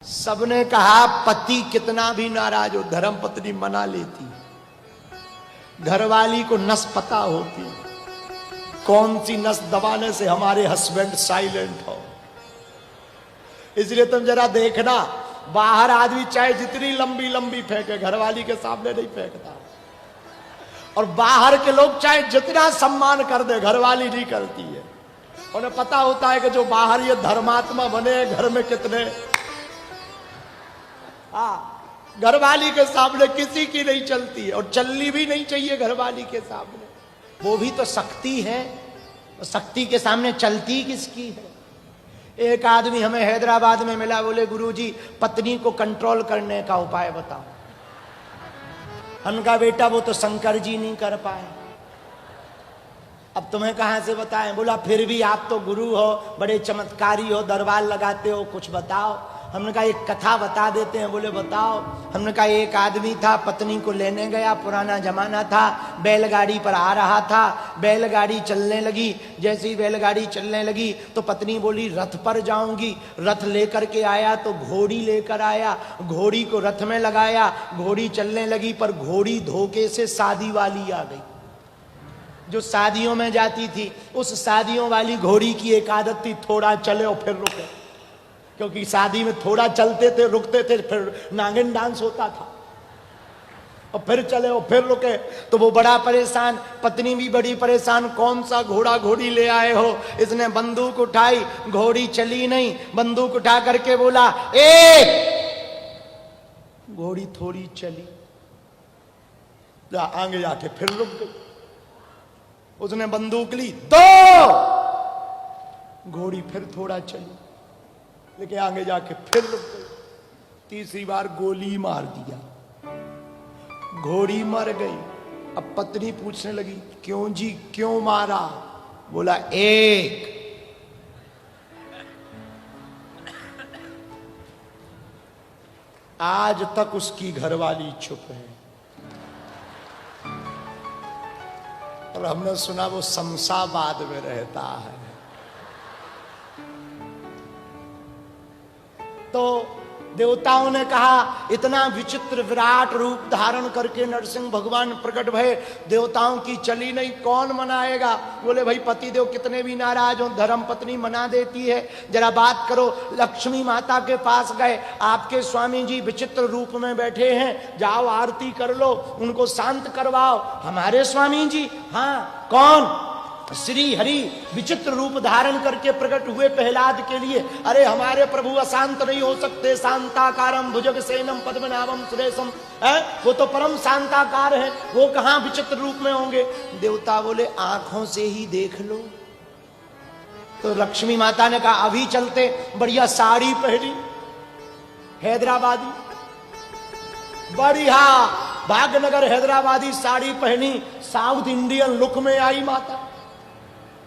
सबने कहा पति कितना भी नाराज हो धर्म पत्नी मना लेती, घरवाली को नस पता होती कौन सी नस दबाने से हमारे हस्बैंड साइलेंट हो। इसलिए तुम जरा देखना, बाहर आदमी चाहे जितनी लंबी लंबी फेंके घरवाली के सामने नहीं फेंकता, और बाहर के लोग चाहे जितना सम्मान कर दे घरवाली नहीं करती है। उन्हें पता होता है कि जो बाहर ये धर्मात्मा बने घर में कितने, घरवाली के सामने किसी की नहीं चलती है, और चलनी भी नहीं चाहिए घरवाली के सामने। वो भी तो शक्ति है, शक्ति के सामने चलती किसकी है। एक आदमी हमें हैदराबाद में मिला, बोले गुरुजी पत्नी को कंट्रोल करने का उपाय बताओ। उनका बेटा वो तो शंकर जी नहीं कर पाए, अब तुम्हें कहां से बताएं। बोला फिर भी आप तो गुरु हो, बड़े चमत्कारी हो, दरबार लगाते हो, कुछ बताओ। हमने कहा एक कथा बता देते हैं। बोले बताओ। हमने कहा एक आदमी था, पत्नी को लेने गया, पुराना जमाना था, बैलगाड़ी पर आ रहा था, बैलगाड़ी चलने लगी। जैसे ही बैलगाड़ी चलने लगी तो पत्नी बोली रथ पर जाऊंगी। रथ लेकर के आया तो घोड़ी लेकर आया, घोड़ी को रथ में लगाया, घोड़ी चलने लगी, पर घोड़ी धोखे से शादी वाली आ गई। जो शादियों में जाती थी उस शादियों वाली घोड़ी की एक आदत थी, थोड़ा चले और फिर रुके, क्योंकि शादी में थोड़ा चलते थे रुकते थे, फिर नागिन डांस होता था, और फिर चले और फिर रुके। तो वो बड़ा परेशान, पत्नी भी बड़ी परेशान, कौन सा घोड़ा घोड़ी ले आए हो। इसने बंदूक उठाई, घोड़ी चली नहीं, बंदूक उठा करके बोला घोड़ी थोड़ी चली, आगे जाके फिर रुक गई। उसने बंदूक ली, दो, घोड़ी फिर थोड़ा चली, लेकिन आगे जाके फिर रुक गई। तीसरी बार गोली मार दिया, घोड़ी मर गई। अब पत्नी पूछने लगी क्यों जी, क्यों मारा। बोला एक, आज तक उसकी घरवाली चुप है, और हमने सुना वो शमशाबाद में रहता है। तो देवताओं ने कहा इतना विचित्र विराट रूप धारण करके नरसिंह भगवान प्रकट भये, देवताओं की चली नहीं, कौन मनाएगा। बोले भाई पतिदेव कितने भी नाराज हो धर्म पत्नी मना देती है, जरा बात करो। लक्ष्मी माता के पास गए, आपके स्वामी जी विचित्र रूप में बैठे हैं, जाओ आरती कर लो, उनको शांत करवाओ। हमारे स्वामी जी? हाँ। कौन? श्री हरि विचित्र रूप धारण करके प्रकट हुए प्रहलाद के लिए। अरे हमारे प्रभु अशांत नहीं हो सकते, शांताकारम भुजग सेनम पद्मनाभम सुरेशम, वो तो परम शांताकार है, वो कहां विचित्र रूप में होंगे। देवता बोले आंखों से ही देख लो। तो लक्ष्मी माता ने कहा अभी चलते। बढ़िया साड़ी पहनी, हैदराबादी, बढ़िया भाग्यनगर हैदराबादी साड़ी पहनी, साउथ इंडियन लुक में आई माता।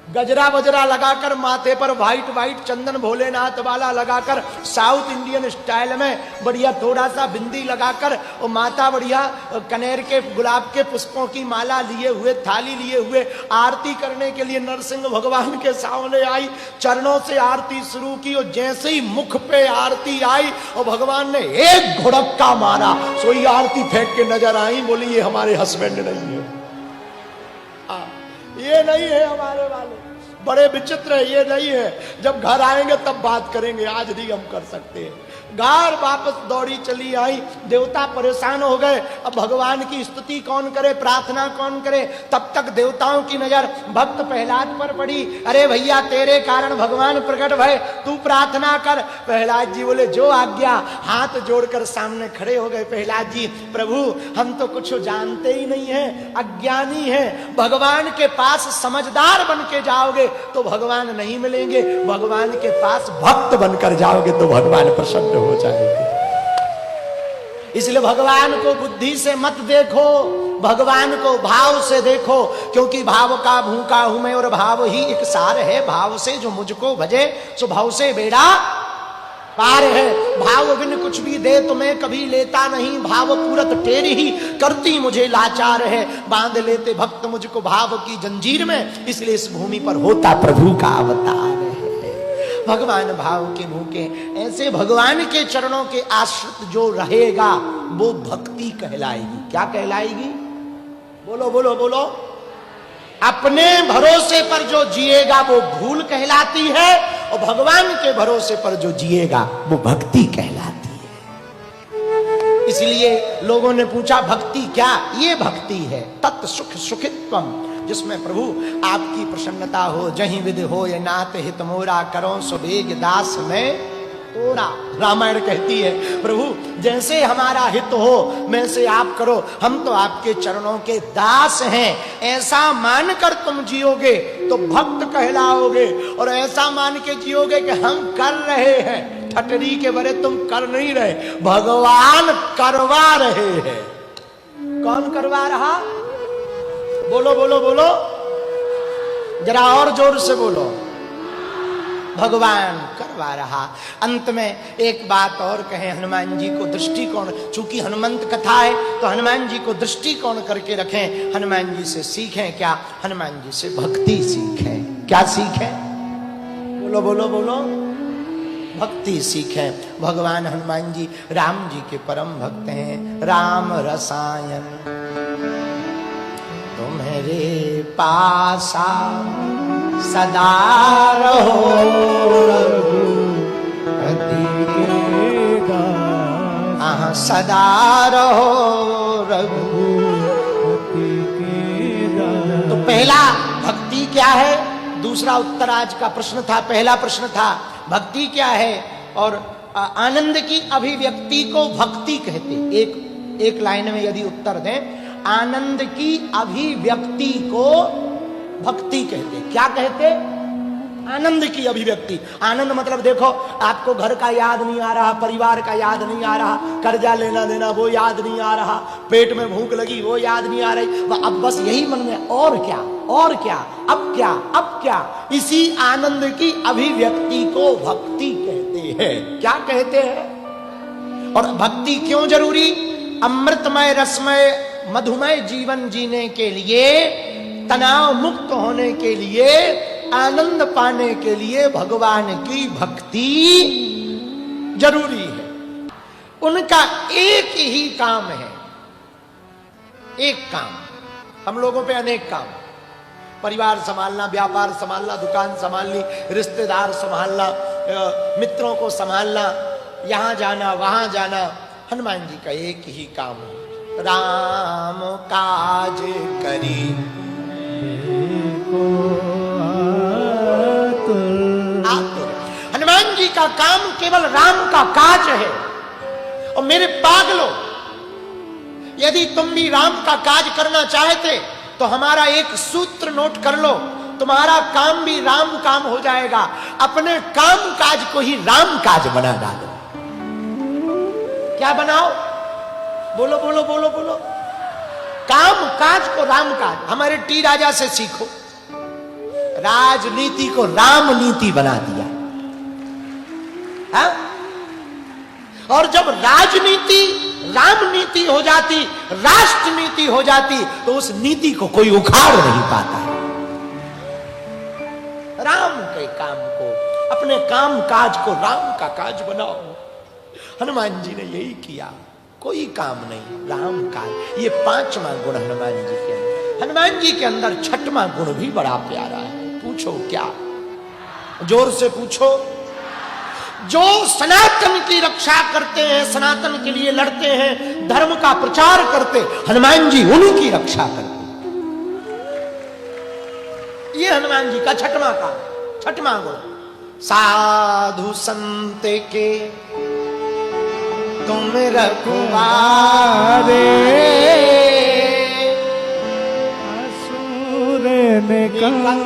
गजरा वजरा लगाकर, माथे पर व्हाइट व्हाइट चंदन भोलेनाथ वाला लगाकर, साउथ इंडियन स्टाइल में बढ़िया थोड़ा सा बिंदी लगाकर, और माता बढ़िया कनेर के गुलाब के पुष्पों की माला लिए हुए, थाली लिए हुए आरती करने के लिए नरसिंह भगवान के सामने आई। चरणों से आरती शुरू की, और जैसे ही मुख पे आरती आई और भगवान ने एक घुड़क्का मारा, सोई आरती फेंक के नजर आई। बोली ये हमारे हस्बैंड नहीं है, ये नहीं है हमारे वाले, बड़े विचित्र है, ये नहीं है। जब घर आएंगे तब बात करेंगे, आज नहीं हम कर सकते हैं। घर वापस दौड़ी चली आई। देवता परेशान हो गए, अब भगवान की स्तुति कौन करे, प्रार्थना कौन करे। तब तक देवताओं की नजर भक्त प्रहलाद पर पड़ी। अरे भैया तेरे कारण भगवान प्रकट भय, तू प्रार्थना कर। प्रहलाद जी बोले जो आज्ञा। हाथ जोड़कर सामने खड़े हो गए प्रहलाद जी। प्रभु हम तो कुछ जानते ही नहीं है, अज्ञानी है, भगवान के पास समझदार बन के जाओगे तो भगवान नहीं मिलेंगे, भगवान के पास भक्त बनकर जाओगे तो भगवान प्रसन्न हो जाएंगे। इसलिए भगवान को बुद्धि से मत देखो, भगवान को भाव से देखो, क्योंकि भाव का भूखा हूं मैं और भाव ही एक सार है। भाव से जो मुझको भजे सो भाव से बेड़ा पार है। भाव बिन कुछ भी दे तो मैं कभी लेता नहीं, भाव पूरत तेरी ही करती मुझे लाचार है। बांध लेते भक्त मुझको भाव की जंजीर में, इसलिए इस भूमि पर होता प्रभु का अवतार है। भगवान भाव के भूखे। ऐसे भगवान के चरणों के आश्रित जो रहेगा वो भक्ति कहलाएगी। क्या कहलाएगी? बोलो बोलो बोलो। अपने भरोसे पर जो जिएगा वो भूल कहलाती है, और भगवान के भरोसे पर जो जिएगा वो भक्ति कहलाती है। इसलिए लोगों ने पूछा भक्ति क्या? ये भक्ति है तत् सुख सुखित्वम, जिसमें प्रभु आपकी प्रसन्नता हो। जहीं विधि हो ये नाथ हित मोरा, करो सुबेग दास में तोरा। रामायण कहती है प्रभु जैसे हमारा हित हो वैसे आप करो, हम तो आपके चरणों के दास हैं। ऐसा मानकर तुम जियोगे तो भक्त कहलाओगे, और ऐसा मान के जियोगे कि हम कर रहे हैं, ठटरी के बरे तुम कर नहीं रहे, भगवान करवा रहे हैं। कौन करवा रहा? बोलो बोलो बोलो, जरा और जोर से बोलो। भगवान करवा रहा। अंत में एक बात और कहें, हनुमान जी को दृष्टिकोण, चूंकि हनुमंत कथा है तो हनुमान जी को दृष्टिकोण करके रखें। हनुमान जी से सीखें क्या? हनुमान जी से भक्ति सीखें। क्या सीखें? बोलो बोलो बोलो। भक्ति सीखें। भगवान हनुमान जी राम जी के परम भक्त हैं। राम रसायन तुम्हारे पासा सदा रहो, सदा रहो रघु। तो पहला भक्ति क्या है? दूसरा उत्तर आज का प्रश्न था। पहला प्रश्न था भक्ति क्या है, और आनंद की अभिव्यक्ति को भक्ति कहते। एक लाइन में यदि उत्तर दें, आनंद की अभिव्यक्ति को भक्ति कहते। क्या कहते? आनंद की अभिव्यक्ति। आनंद मतलब देखो, आपको घर का याद नहीं आ रहा, परिवार का याद नहीं आ रहा, कर्जा लेना देना वो याद नहीं आ रहा, पेट में भूख लगी वो याद नहीं आ रही, अब बस यही मन में और क्या और क्या, अब क्या अब क्या। इसी आनंद की अभिव्यक्ति को भक्ति कहते हैं। क्या कहते हैं? और भक्ति क्यों जरूरी? अमृतमय रसमय मधुमय जीवन जीने के लिए, तनाव मुक्त होने के लिए, आनंद पाने के लिए भगवान की भक्ति जरूरी है। उनका एक ही काम है, एक काम। हम लोगों पे अनेक काम, परिवार संभालना, व्यापार संभालना, दुकान संभालनी, रिश्तेदार संभालना, मित्रों को संभालना, यहां जाना वहां जाना। हनुमान जी का एक ही काम है, राम काज करी आतुर। हनुमान जी का काम केवल राम का काज है। और मेरे पागलों, यदि तुम भी राम का काज करना चाहते तो हमारा एक सूत्र नोट कर लो, तुम्हारा काम भी राम काम हो जाएगा। अपने काम काज को ही राम काज बना डालो। क्या बनाओ? बोलो बोलो बोलो बोलो। काम काज को राम काज। हमारे टी राजा से सीखो, राजनीति को राम नीति बना दिया। हा? और जब राजनीति राम नीति हो जाती, राष्ट्र नीति हो जाती, तो उस नीति को कोई उखाड़ नहीं पाता। राम के काम को, अपने काम काज को राम का काज बनाओ। हनुमान जी ने यही किया। कोई काम नहीं, राम काज। ये पांचवा गुण हनुमान जी के अंदर। हनुमान जी के अंदर छठवां गुण भी बड़ा प्यारा है। पूछो क्या? जोर से पूछो। जो सनातन की रक्षा करते हैं, सनातन के लिए लड़ते हैं, धर्म का प्रचार करते, हनुमान जी उन्हीं की रक्षा करते। ये हनुमान जी का छठवां काम, छठवां गुण। साधु संत के तुम रखवारे, असुर निकंदन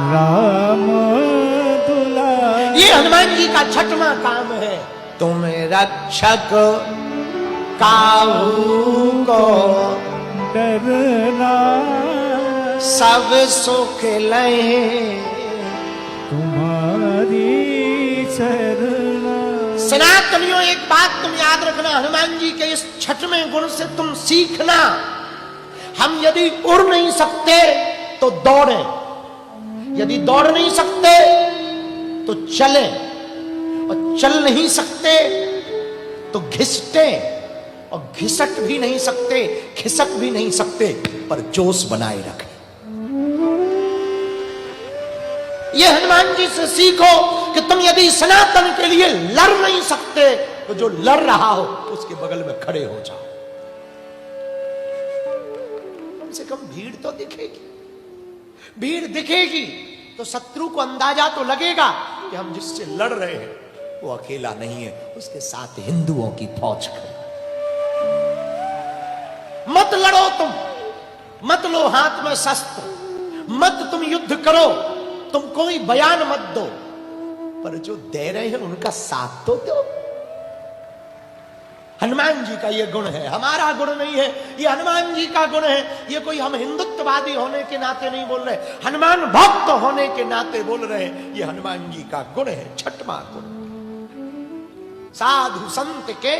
राम दुलारे। ये हनुमान जी का छठवां काम है। तुम रक्षक काहू को डरना, सब सुख लहे तुम्हारी शरण। सनातनियों, एक बात तुम याद रखना, हनुमान जी के इस छठवें गुण से तुम सीखना। हम यदि उड़ नहीं सकते तो दौड़ें, यदि दौड़ नहीं सकते तो चलें, और चल नहीं सकते तो घिसटे, और घिसट भी नहीं सकते, खिसक भी नहीं सकते, पर जोश बनाए रखें। ये हनुमान जी से सीखो कि तुम यदि सनातन के लिए लड़ नहीं सकते तो जो लड़ रहा हो उसके बगल में खड़े हो जाओ। कम से कम भीड़ तो दिखेगी, भीड़ दिखेगी तो शत्रु को अंदाजा तो लगेगा कि हम जिससे लड़ रहे हैं वो अकेला नहीं है, उसके साथ हिंदुओं की फौज खड़ी। मत लड़ो तुम, मत लो हाथ में शस्त्र, मत तुम युद्ध करो, तुम कोई बयान मत दो, पर जो दे रहे हैं उनका साथ तो दो। हनुमान जी का ये गुण है, हमारा गुण नहीं है, ये हनुमान जी का गुण है। ये कोई हम हिंदुत्ववादी होने के नाते नहीं बोल रहे, हनुमान भक्त होने के नाते बोल रहे हैं। ये हनुमान जी का गुण है, छठवां गुण। साधु संत के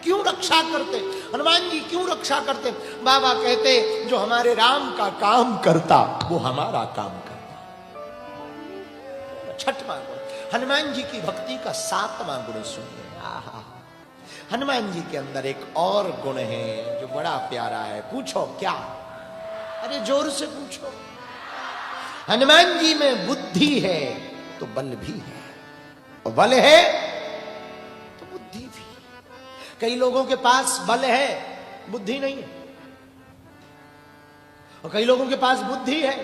क्यों रक्षा करते हनुमान जी, क्यों रक्षा करते? बाबा कहते जो हमारे राम का काम करता वो हमारा काम करता। छठवां गुण हनुमान जी की भक्ति का 7वां गुण सुनिए। आहा, हनुमान जी के अंदर एक और गुण है जो बड़ा प्यारा है। पूछो क्या? अरे जोर से पूछो। हनुमान जी में बुद्धि है तो बल भी है, और बल है तो बुद्धि भी। कई लोगों के पास बल है, बुद्धि नहीं है, और कई लोगों के पास बुद्धि है,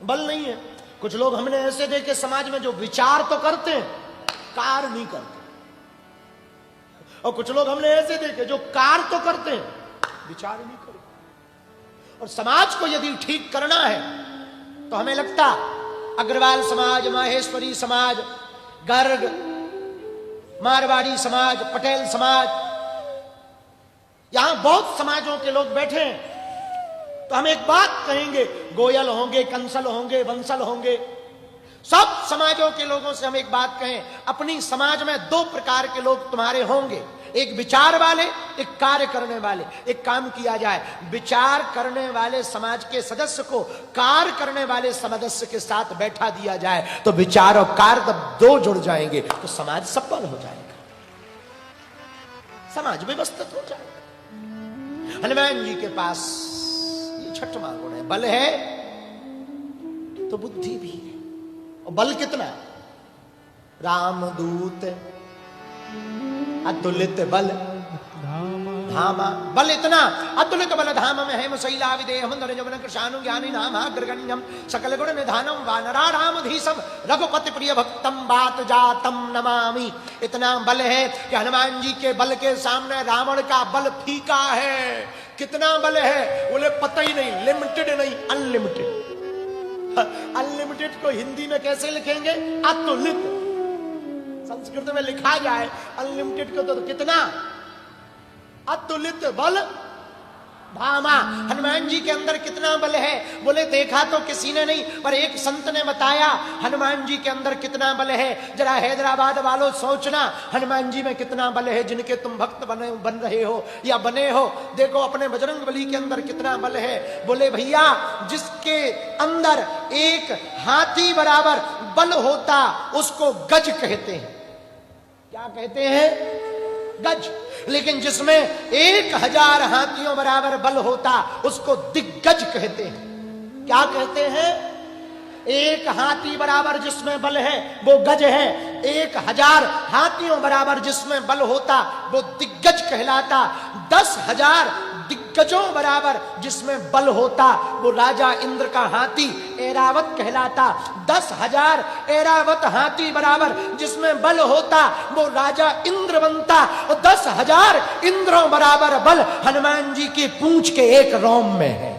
बल नहीं है। कुछ लोग हमने ऐसे देखे समाज में जो विचार तो करते हैं, कार्य नहीं करते, और कुछ लोग हमने ऐसे देखे जो कार्य तो करते हैं, विचार नहीं करते। और समाज को यदि ठीक करना है तो हमें लगता अग्रवाल समाज, माहेश्वरी समाज, गर्ग, मारवाड़ी समाज, पटेल समाज, यहां बहुत समाजों के लोग बैठे हैं, तो हम एक बात कहेंगे, गोयल होंगे, कंसल होंगे, वंसल होंगे, सब समाजों के लोगों से हम एक बात कहें, अपनी समाज में 2 प्रकार के लोग तुम्हारे होंगे, एक विचार वाले, एक कार्य करने वाले। एक काम किया जाए, विचार करने वाले समाज के सदस्य को कार्य करने वाले सदस्य के साथ बैठा दिया जाए, तो विचार और कार्य जब 2 जुड़ जाएंगे तो समाज सफल हो जाएगा, समाज व्यवस्थित हो जाएगा। हनुमान जी के पास ये छठवां गुण है, बल है तो बुद्धि भी है। और बल कितना? रामदूत अतुलित बल धामा। बल इतना अतुलित बल धाम में है शैला विदेह जवन कृषानु ज्ञानी नाम अग्रगण्यम सकल गुण निधानम वानरारामधीशम रघुपति प्रिय भक्तम बात जातम नमामि। इतना बल है कि हनुमान जी के बल के सामने रावण का बल फीका है। कितना बल है बोले पता ही नहीं, लिमिटेड नहीं, अनलिमिटेड। अनलिमिटेड को हिंदी में कैसे लिखेंगे? अतुलित। संस्कृत में लिखा जाए अनलिमिटेड को तो कितना? अतुलित बल धामा। हनुमान जी के अंदर कितना बल है बोले देखा तो किसी ने नहीं, पर एक संत ने बताया हनुमान जी के अंदर कितना बल है। जरा हैदराबाद वालों सोचना हनुमान जी में कितना बल है, जिनके तुम भक्त बन रहे हो या बने हो। देखो अपने बजरंगबली के अंदर कितना बल है। बोले भैया जिसके अंदर एक हाथी बराबर बल होता उसको गज कहते हैं। क्या कहते हैं? गज। लेकिन जिसमें 1000 हाथियों बराबर बल होता उसको दिग्गज कहते हैं। क्या कहते हैं? 1 हाथी बराबर जिसमें बल है वो गज है, 1000 हाथियों बराबर जिसमें बल होता वो दिग्गज कहलाता। 10,000 दिग्गजों बराबर जिसमें बल होता वो राजा इंद्र का हाथी ऐरावत कहलाता। 10,000 ऐरावत हाथी बराबर जिसमें बल होता वो राजा इंद्र बनता। और 10,000 इंद्रों बराबर बल हनुमान जी की पूंछ के एक रोम में है।